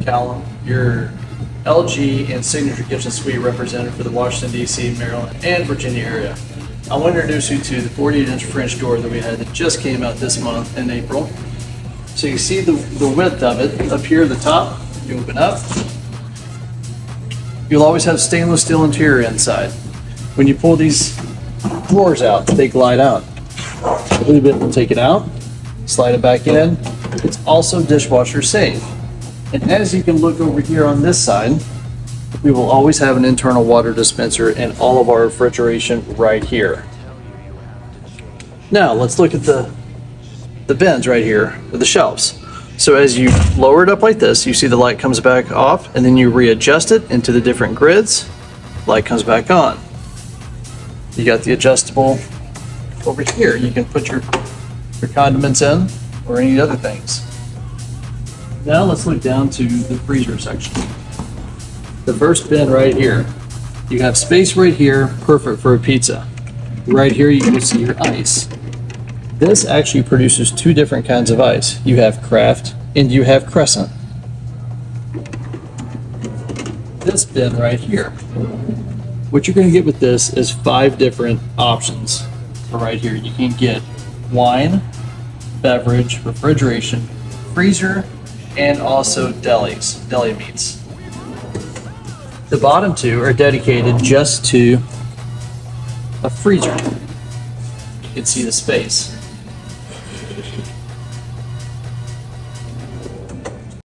Callum, your LG and Signature Kitchen Suite representative for the Washington, D.C., Maryland, and Virginia area. I want to introduce you to the 48-inch French door that we had that just came out this month in April. So you see the width of it up here at the top. You open up. You'll always have stainless steel interior inside. When you pull these drawers out, they glide out. A little bit, we'll take it out, slide it back in. It's also dishwasher safe. And as you can look over here on this side, we will always have an internal water dispenser and all of our refrigeration right here. Now let's look at the bins right here with the shelves. So as you lower it up like this, you see the light comes back off, and then you readjust it into the different grids, light comes back on. You got the adjustable over here. You can put your condiments in or any other things. Now let's look down to the freezer section. The first bin right here. You have space right here, perfect for a pizza. Right here you can see your ice. This actually produces two different kinds of ice. You have Craft and you have Crescent. This bin right here. What you're going to get with this is 5 different options. So right here you can get wine, beverage, refrigeration, freezer, and also deli meats. The bottom 2 are dedicated just to a freezer. You can see the space.